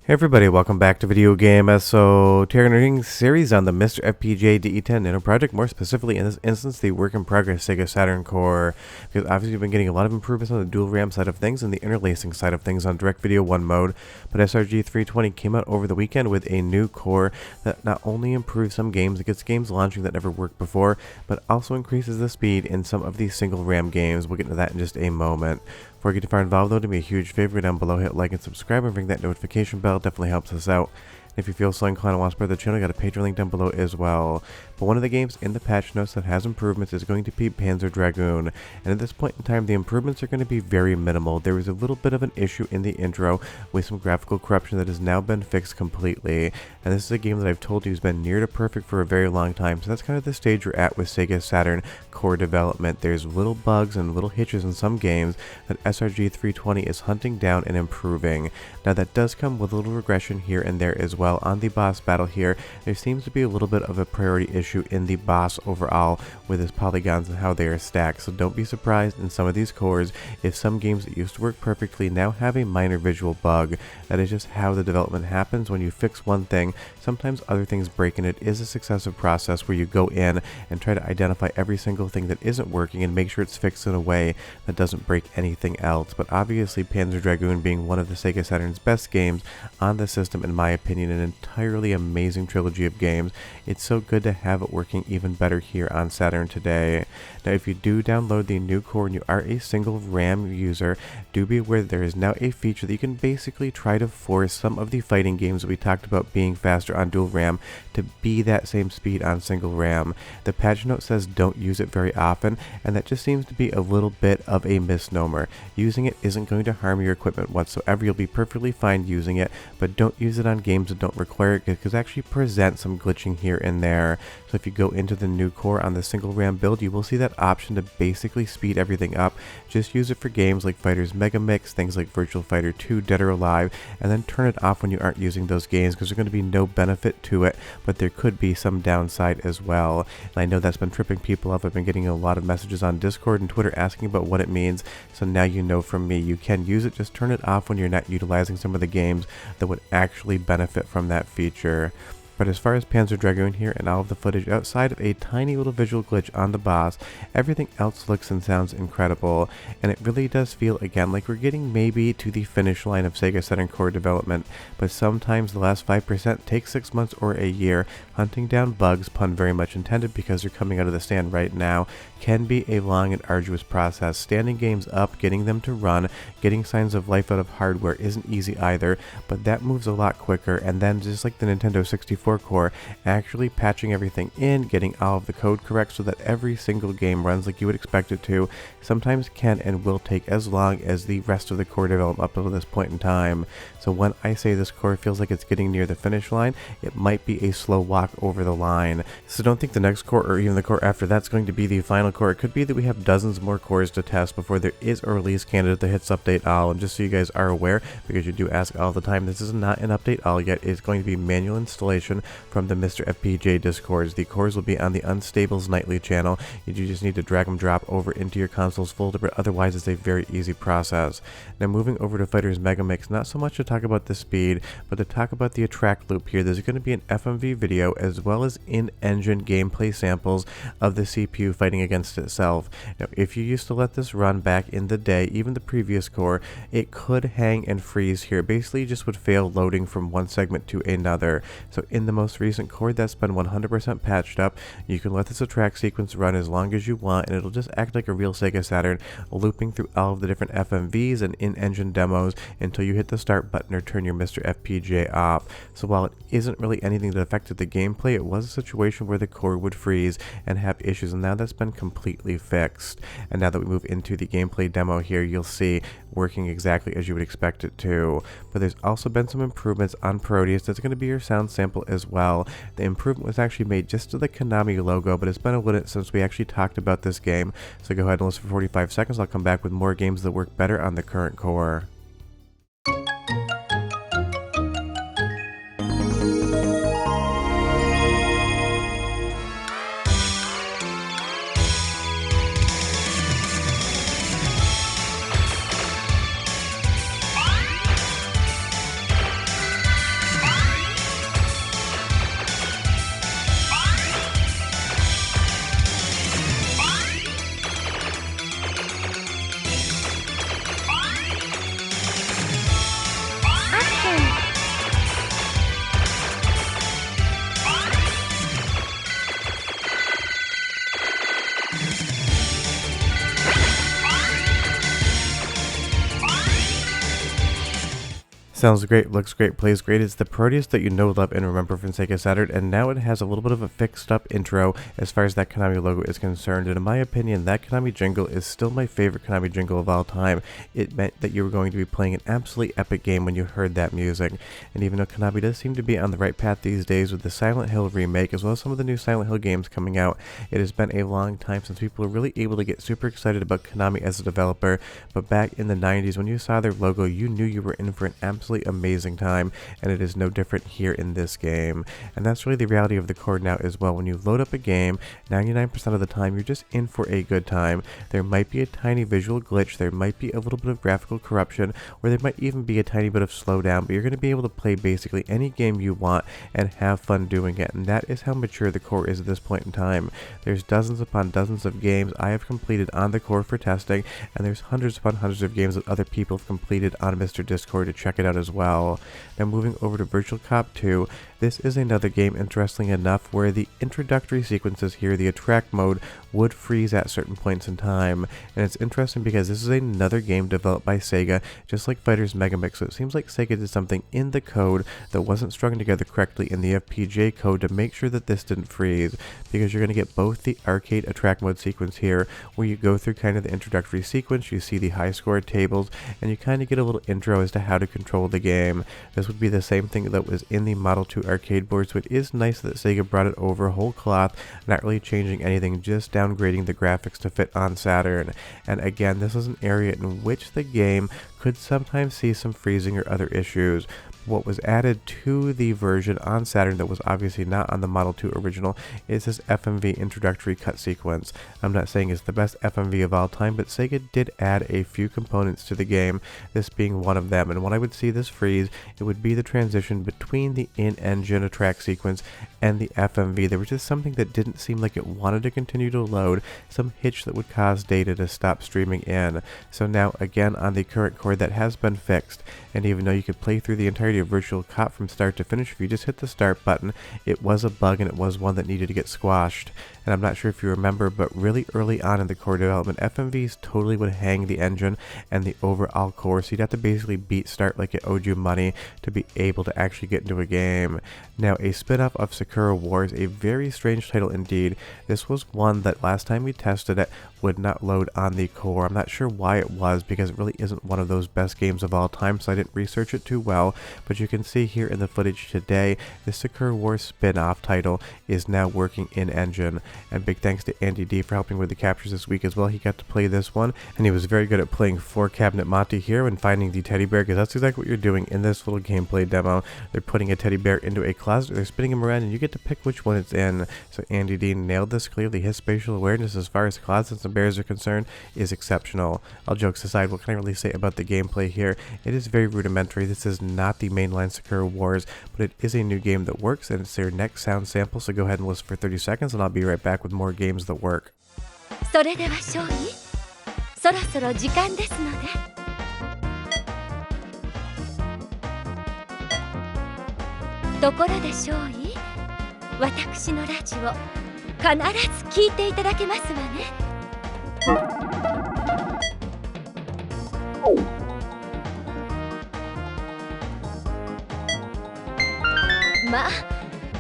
Hey everybody, welcome back to Video Game SO Terrating series on the MiSTer FPGA DE10 Nano project, more specifically in this instance the work in progress Sega Saturn core, because obviously we've been getting a lot of improvements on the dual RAM side of things and the interlacing side of things on direct video 1 mode, but SRG 320 came out over the weekend with a new core that not only improves some games, it gets games launching that never worked before, but also increases the speed in some of these single RAM games. We'll get into that in just a moment. Before you get too far involved though, do me a huge favor down below, hit like and subscribe and ring that notification bell, definitely helps us out. And if you feel so inclined and want to support the channel, I got a Patreon link down below as well. But one of the games in the patch notes that has improvements is going to be Panzer Dragoon, and at this point in time the improvements are going to be very minimal. There was a little bit of an issue in the intro with some graphical corruption that has now been fixed completely, and this is a game that I've told you has been near to perfect for a very long time, so that's kind of the stage we're at with Sega Saturn core development. There's little bugs and little hitches in some games that SRG 320 is hunting down and improving. Now that does come with a little regression here and there as well. On the boss battle here, there seems to be a little bit of a priority issue in the boss overall with his polygons and how they are stacked, so don't be surprised in some of these cores if some games that used to work perfectly now have a minor visual bug. That is just how the development happens. When you fix one thing, sometimes other things break, and it is a successive process where you go in and try to identify every single thing that isn't working and make sure it's fixed in a way that doesn't break anything else. But obviously Panzer Dragoon being one of the Sega Saturn's best games on the system, in my opinion, an entirely amazing trilogy of games, it's so good to have it working even better here on Saturn today. Now if you do download the new core and you are a single RAM user, do be aware that there is now a feature that you can basically try to force some of the fighting games that we talked about being faster on dual RAM to be that same speed on single RAM. The patch note says don't use it very often, and that just seems to be a little bit of a misnomer. Using it isn't going to harm your equipment whatsoever. You'll be perfectly fine using it, but don't use it on games that don't require it, because it actually presents some glitching here and there. So if you go into the new core on the single RAM build, you will see that option to basically speed everything up. Just use it for games like Fighters Mega Mix, things like Virtual Fighter 2, Dead or Alive, and then turn it off when you aren't using those games, because there's going to be no benefit to it, but there could be some downside as well. And I know that's been tripping people up. I've been getting a lot of messages on Discord and Twitter asking about what it means, so now you know from me. You can use it, just turn it off when you're not utilizing some of the games that would actually benefit from that feature. But as far as Panzer Dragoon here and all of the footage, outside of a tiny little visual glitch on the boss, everything else looks and sounds incredible, and it really does feel again like we're getting maybe to the finish line of Sega Saturn core development, but sometimes the last 5% takes 6 months or a year. Hunting down bugs, pun very much intended because they're coming out of the stand right now, can be a long and arduous process. Standing games up, getting them to run, getting signs of life out of hardware isn't easy either, but that moves a lot quicker, and then just like the Nintendo 64 core, actually patching everything in, getting all of the code correct so that every single game runs like you would expect it to, sometimes can and will take as long as the rest of the core development up until this point in time. So when I say this core feels like it's getting near the finish line, it might be a slow walk over the line. So don't think the next core or even the core after that's going to be the final core. It could be that we have dozens more cores to test before there is a release candidate that hits update all. And just so you guys are aware, because you do ask all the time, this is not an update all yet. It's going to be manual installation from the MiSTer FPGA Discords. The cores will be on the Unstables Nightly channel. You do just need to drag them drop over into your console's folder, but otherwise it's a very easy process. Now moving over to Fighters Mega Mix, not so much to talk about the speed, but to talk about the attract loop here. There's going to be an FMV video as well as in-engine gameplay samples of the CPU fighting against itself. Now if you used to let this run back in the day, even the previous core, it could hang and freeze here. Basically just would fail loading from one segment to another. So in the most recent core that's been 100% patched up, you can let this attract sequence run as long as you want, and it'll just act like a real Sega Saturn, looping through all of the different FMVs and in-engine demos until you hit the start button or turn your MiSTer FPGA off. So while it isn't really anything that affected the gameplay, it was a situation where the core would freeze and have issues, and now that's been completely fixed. And now that we move into the gameplay demo here, you'll see working exactly as you would expect it to. But there's also been some improvements on Proteus. That's going to be your sound sample as well. The improvement was actually made just to the Konami logo, but it's been a minute since we actually talked about this game, so go ahead and listen for 45 seconds. I'll come back with more games that work better on the current core. Sounds great, looks great, plays great. It's the Proteus that you know, love, and remember from Sega Saturn, and now it has a little bit of a fixed up intro as far as that Konami logo is concerned, and in my opinion, that Konami jingle is still my favorite Konami jingle of all time. It meant that you were going to be playing an absolutely epic game when you heard that music, and even though Konami does seem to be on the right path these days with the Silent Hill remake, as well as some of the new Silent Hill games coming out, it has been a long time since people were really able to get super excited about Konami as a developer, but back in the 90s, when you saw their logo, you knew you were in for an absolutely amazing time, and it is no different here in this game. And that's really the reality of the core now as well. When you load up a game, 99% of the time you're just in for a good time. There might be a tiny visual glitch, there might be a little bit of graphical corruption, or there might even be a tiny bit of slowdown, but you're going to be able to play basically any game you want and have fun doing it, and that is how mature the core is at this point in time. There's dozens upon dozens of games I have completed on the core for testing, and there's hundreds upon hundreds of games that other people have completed on MiSTer Discord to check it out as well. Now moving over to Virtual Cop 2, this is another game, interestingly enough, where the introductory sequences here, the attract mode, would freeze at certain points in time. And it's interesting because this is another game developed by Sega, just like Fighters Megamix, so it seems like Sega did something in the code that wasn't strung together correctly in the FPGA code to make sure that this didn't freeze, because you're going to get both the arcade attract mode sequence here, where you go through kind of the introductory sequence, you see the high score tables, and you kind of get a little intro as to how to control the game. This would be the same thing that was in the Model 2 arcade board, so it is nice that Sega brought it over whole cloth, not really changing anything, just downgrading the graphics to fit on Saturn. And again, this is an area in which the game could sometimes see some freezing or other issues. What was added to the version on Saturn that was obviously not on the Model 2 original is this FMV introductory cut sequence. I'm not saying it's the best FMV of all time, but Sega did add a few components to the game, this being one of them. And when I would see this freeze, it would be the transition between the in-engine attract sequence and the FMV. There was just something that didn't seem like it wanted to continue to load, some hitch that would cause data to stop streaming in. So now again on the current core that has been fixed, and even though you could play through the entirety of Virtual Cop from start to finish, if you just hit the start button, it was a bug and it was one that needed to get squashed. And I'm not sure if you remember, but really early on in the core development, FMVs totally would hang the engine and the overall core, so you'd have to basically beat start like it owed you money to be able to actually get into a game. Now, a spin-off of Sakura Wars, a very strange title indeed. This was one that last time we tested it would not load on the core. I'm not sure why it was, because it really isn't one of those best games of all time, so I didn't research it too well, but you can see here in the footage today, the Sakura Wars spin-off title is now working in engine. And big thanks to Andy D for helping with the captures this week as well. He got to play this one, and he was very good at playing 4 Cabinet Monty here and finding the teddy bear, because that's exactly what you're doing in this little gameplay demo. They're putting a teddy bear into a closet, they're spinning him around, and you get to pick which one it's in. So Andy D nailed this clearly. His spatial awareness as far as closets and bears are concerned is exceptional. All jokes aside, what can I really say about the gameplay here? It is very rudimentary. This is not the mainline Sakura Wars, but it is a new game that works, and it's their next sound sample, so go ahead and listen for 30 seconds, and I'll be right back with more games that work. それでは少尉、そろそろ時間ですので。ところで少尉、私のラジオ必ず聞いていただけますわね。まあ、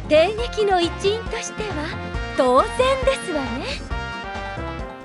帝劇の一員としては当然ですわね。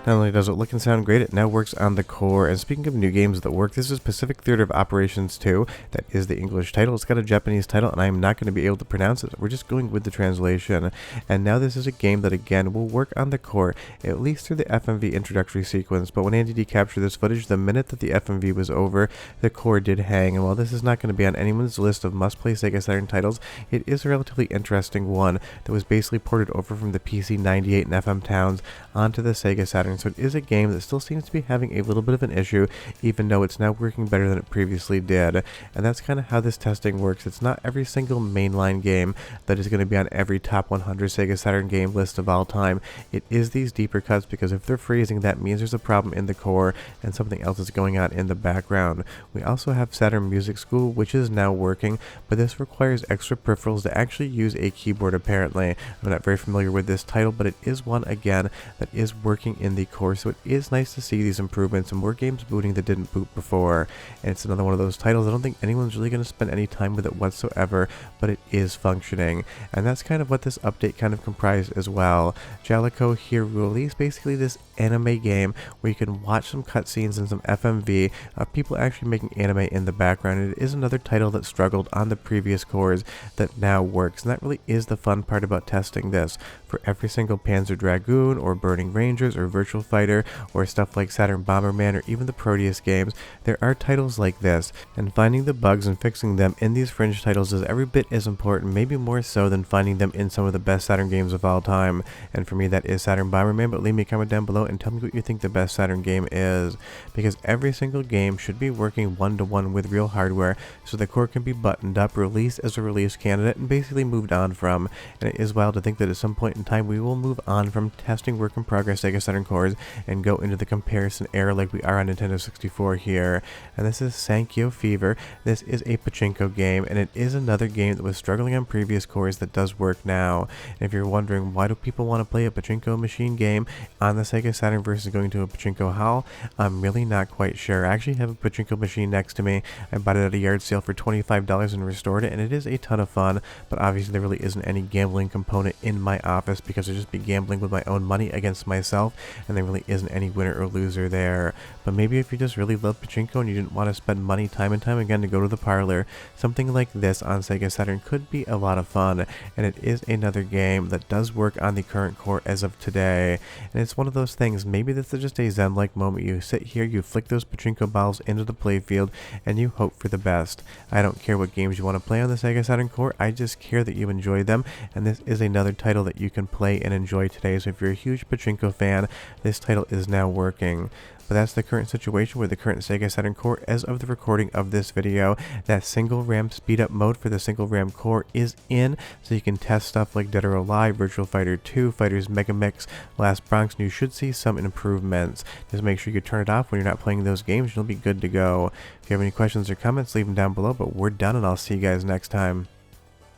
Not only does it look and sound great, it now works on the core. And speaking of new games that work, this is Pacific Theater of Operations 2. That is the English title. It's got a Japanese title, and I'm not going to be able to pronounce it. We're just going with the translation. And now this is a game that, again, will work on the core, at least through the FMV introductory sequence. But when Andy D captured this footage, the minute that the FMV was over, the core did hang. And while this is not going to be on anyone's list of must-play Sega Saturn titles, it is a relatively interesting one that was basically ported over from the PC-98 and FM Towns onto the Sega Saturn. So it is a game that still seems to be having a little bit of an issue, even though it's now working better than it previously did. And that's kind of how this testing works. It's not every single mainline game that is going to be on every top 100 Sega Saturn game list of all time. It is these deeper cuts, because if they're freezing, that means there's a problem in the core and something else is going on in the background. We also have Saturn Music School, which is now working, but this requires extra peripherals to actually use a keyboard apparently. I'm not very familiar with this title, but it is one, again, that is working in the early core, so it is nice to see these improvements and more games booting that didn't boot before. And it's another one of those titles I don't think anyone's really going to spend any time with it whatsoever, but it is functioning. And that's kind of what this update kind of comprised as well. Jalico here released basically this anime game where you can watch some cutscenes and some FMV of people actually making anime in the background. And it is another title that struggled on the previous cores that now works, and that really is the fun part about testing this. For every single Panzer Dragoon or Burning Rangers or Virtual Fighter or stuff like Saturn Bomberman or even the Proteus games, there are titles like this, and finding the bugs and fixing them in these fringe titles is every bit as important, maybe more so than finding them in some of the best Saturn games of all time. And for me, that is Saturn Bomberman, but leave me a comment down below and tell me what you think the best Saturn game is, because every single game should be working one-to-one with real hardware so the core can be buttoned up, released as a release candidate, and basically moved on from. And it is wild to think that at some point in time we will move on from testing work in progress Sega Saturn cores and go into the comparison era like we are on Nintendo 64 here. And this is Sankyo Fever. This is a pachinko game, and it is another game that was struggling on previous cores that does work now. And if you're wondering why do people want to play a pachinko machine game on the Sega Saturn versus going to a pachinko hall, I'm really not quite sure. I actually have a pachinko machine next to me. I bought it at a yard sale for $25 and restored it, and it is a ton of fun, but obviously there really isn't any gambling component in my office because I'd just be gambling with my own money against myself, and there really isn't any winner or loser there. But maybe if you just really love pachinko and you didn't want to spend money time and time again to go to the parlor, something like this on Sega Saturn could be a lot of fun. And it is another game that does work on the current core as of today, and it's one of those things, maybe this is just a zen-like moment. You sit here, you flick those pachinko balls into the playfield, and you hope for the best. I don't care what games you want to play on the Sega Saturn core, I just care that you enjoy them, and this is another title that you can play and enjoy today. So if you're a huge pachinko fan, this title is now working. But that's the current situation with the current Sega Saturn core as of the recording of this video. That single RAM speed up mode for the single RAM core is in, so you can test stuff like Dead or Alive, Virtual Fighter 2, Fighters Mega Mix, Last Bronx, and you should see some improvements. Just make sure you turn it off when you're not playing those games, and you'll be good to go. If you have any questions or comments, leave them down below, but we're done, and I'll see you guys next time.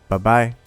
Bye-bye.